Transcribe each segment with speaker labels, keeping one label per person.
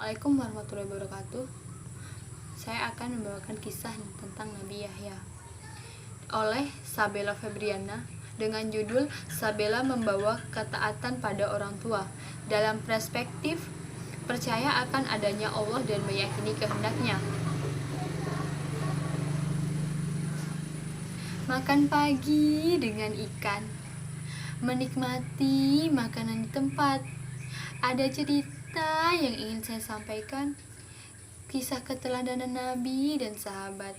Speaker 1: Assalamualaikum warahmatullahi wabarakatuh. Saya akan membawakan kisah tentang Nabi Yahya oleh Sabella Febriana dengan judul Sabella Membawa Ketaatan pada Orang Tua dalam perspektif percaya akan adanya Allah dan meyakini kehendaknya. Makan pagi dengan ikan, menikmati makanan di tempat. Ada cerita yang ingin saya sampaikan, kisah keteladanan Nabi dan sahabat.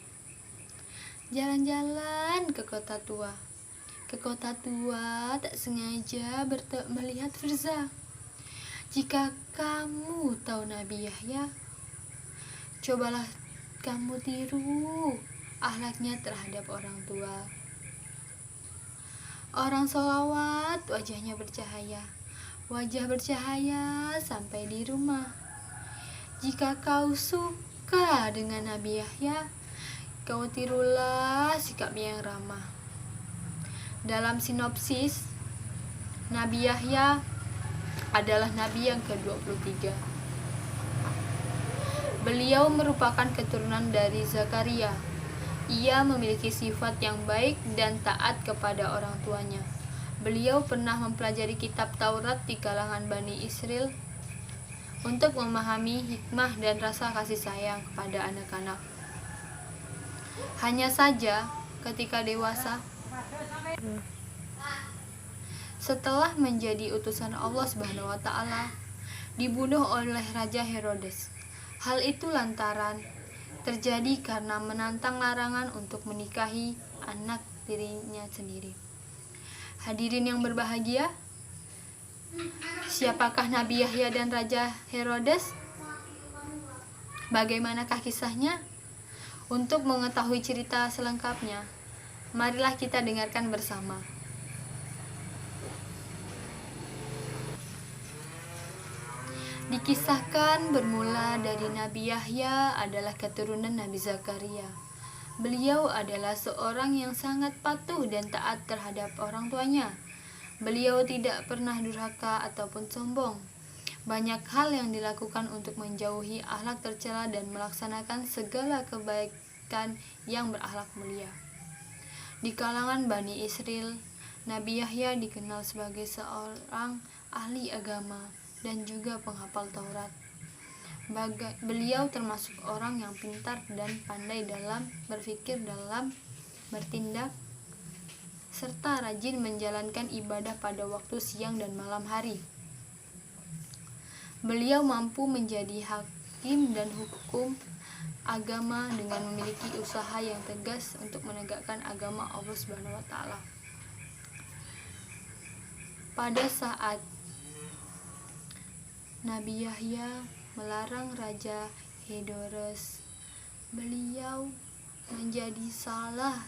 Speaker 1: Jalan-jalan ke kota tua. Ke kota tua tak sengaja melihat Firza. Jika kamu tahu Nabi Yahya, cobalah kamu tiru akhlaknya terhadap orang tua. Orang sholawat, wajahnya bercahaya. Wajah bercahaya sampai di rumah. Jika kau suka dengan Nabi Yahya, kau tirulah sikapnya yang ramah. Dalam sinopsis, Nabi Yahya adalah Nabi yang ke-23. Beliau merupakan keturunan dari Zakaria. Ia memiliki sifat yang baik dan taat kepada orang tuanya. Beliau pernah mempelajari kitab Taurat di kalangan Bani Israel untuk memahami hikmah dan rasa kasih sayang kepada anak-anak. Hanya saja, ketika dewasa, setelah menjadi utusan Allah Subhanahu wa Ta'ala, dibunuh oleh Raja Herodes. Hal itu lantaran terjadi karena menantang larangan untuk menikahi anak dirinya sendiri. Hadirin yang berbahagia, siapakah Nabi Yahya dan Raja Herodes? Bagaimanakah kisahnya? Untuk mengetahui cerita selengkapnya, marilah kita dengarkan bersama. Dikisahkan bermula dari Nabi Yahya adalah keturunan Nabi Zakaria. Beliau adalah seorang yang sangat patuh dan taat terhadap orang tuanya. Beliau tidak pernah durhaka ataupun sombong. Banyak hal yang dilakukan untuk menjauhi akhlak tercela dan melaksanakan segala kebaikan yang berakhlak mulia. Di kalangan Bani Israel, Nabi Yahya dikenal sebagai seorang ahli agama dan juga penghafal Taurat. Beliau termasuk orang yang pintar dan pandai dalam berpikir, dalam bertindak, serta rajin menjalankan ibadah pada waktu siang dan malam hari. Beliau mampu menjadi hakim dan hukum agama dengan memiliki usaha yang tegas untuk menegakkan agama Allah Subhanahu wa Ta'ala. Pada saat Nabi Yahya melarang Raja Herodes, beliau menjadi salah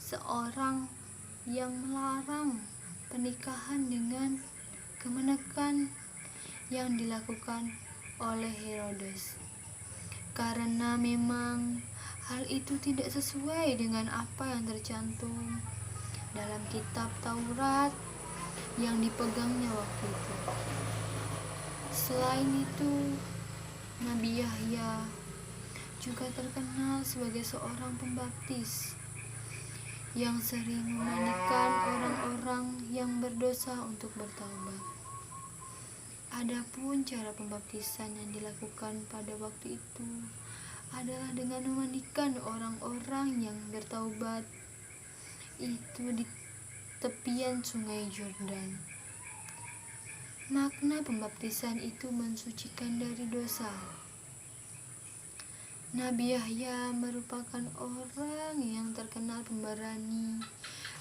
Speaker 1: seorang yang melarang pernikahan dengan kemenakan yang dilakukan oleh Herodes, karena memang hal itu tidak sesuai dengan apa yang tercantum dalam kitab Taurat yang dipegangnya waktu itu. Selain itu, Nabi Yahya juga terkenal sebagai seorang pembaptis yang sering memandikan orang-orang yang berdosa untuk bertaubat. Adapun cara pembaptisan yang dilakukan pada waktu itu adalah dengan memandikan orang-orang yang bertaubat itu di tepian sungai Yordan. Makna pembaptisan itu mensucikan dari dosa. Nabi Yahya merupakan orang yang terkenal pemberani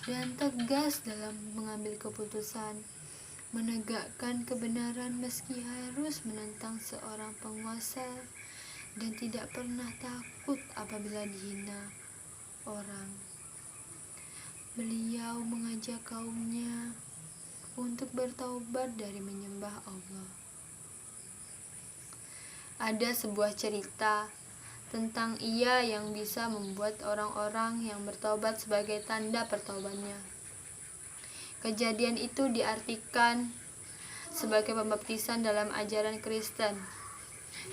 Speaker 1: dan tegas dalam mengambil keputusan, menegakkan kebenaran meski harus menentang seorang penguasa, dan tidak pernah takut apabila dihina orang. Beliau mengajak kaumnya untuk bertaubat dari menyembah Allah. Ada sebuah cerita tentang ia yang bisa membuat orang-orang yang bertaubat sebagai tanda pertaubannya. Kejadian itu diartikan sebagai pembaptisan dalam ajaran Kristen.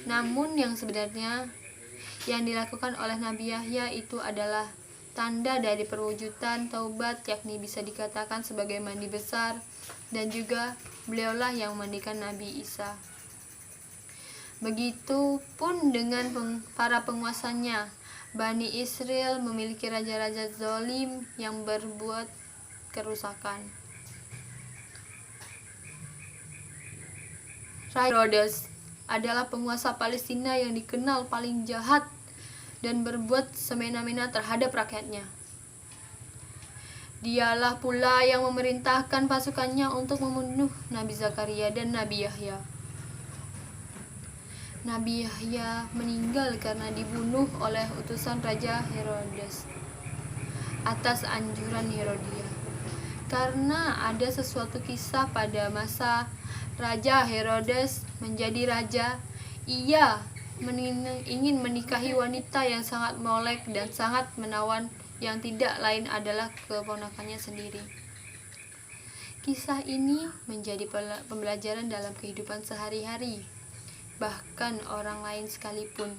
Speaker 1: Namun yang sebenarnya yang dilakukan oleh Nabi Yahya itu adalah tanda dari perwujudan taubat, yakni bisa dikatakan sebagai mandi besar, dan juga beliaulah yang memandikan Nabi Isa. Begitupun dengan para penguasanya. Bani Israel memiliki raja-raja zalim yang berbuat kerusakan. Raja Herodes adalah penguasa Palestina yang dikenal paling jahat dan berbuat semena-mena terhadap rakyatnya. Dialah pula yang memerintahkan pasukannya untuk membunuh Nabi Zakaria dan Nabi Yahya. Nabi Yahya meninggal karena dibunuh oleh utusan Raja Herodes atas anjuran Herodia. Karena ada sesuatu kisah pada masa Raja Herodes menjadi raja, ia ingin menikahi wanita yang sangat molek dan sangat menawan, yang tidak lain adalah keponakannya sendiri. Kisah ini menjadi pembelajaran dalam kehidupan sehari-hari, bahkan orang lain sekalipun.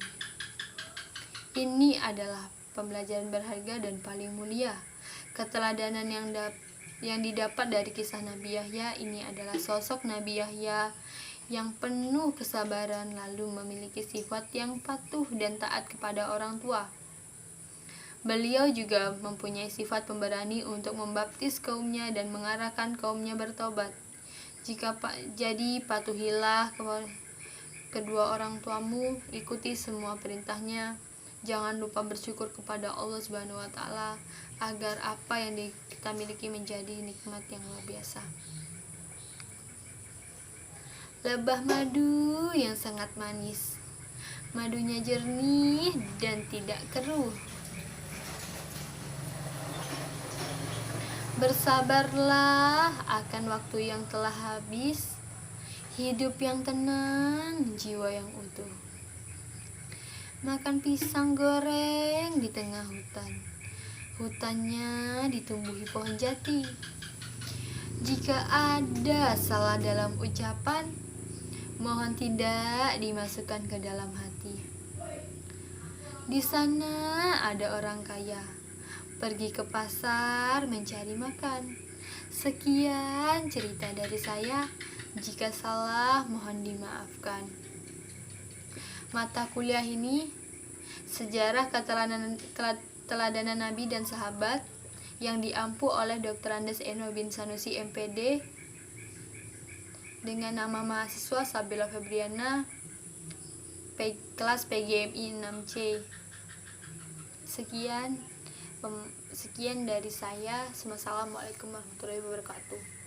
Speaker 1: Ini adalah pembelajaran berharga dan paling mulia. Keteladanan yang didapat dari kisah Nabi Yahya ini adalah sosok Nabi Yahya yang penuh kesabaran, lalu memiliki sifat yang patuh dan taat kepada orang tua. Beliau juga mempunyai sifat pemberani untuk membaptis kaumnya dan mengarahkan kaumnya bertobat. Jadi patuhilah kedua orang tuamu, ikuti semua perintahnya. Jangan lupa bersyukur kepada Allah Subhanahu wa taala agar apa yang kita miliki menjadi nikmat yang luar biasa. Lebah madu yang sangat manis. Madunya jernih dan tidak keruh. Bersabarlah akan waktu yang telah habis. Hidup yang tenang, jiwa yang utuh. Makan pisang goreng di tengah hutan. Hutannya ditumbuhi pohon jati. Jika ada salah dalam ucapan, mohon tidak dimasukkan ke dalam hati. Di sana ada orang kaya, pergi ke pasar mencari makan. Sekian cerita dari saya. Jika salah, mohon dimaafkan. Mata kuliah ini sejarah keteladanan Nabi dan sahabat yang diampu oleh Dr. Andes Eno bin Sanusi MPD dengan nama mahasiswa Sabila Febriana, kelas PGMI 6C. Sekian dari saya. Wassalamualaikum warahmatullahi wabarakatuh.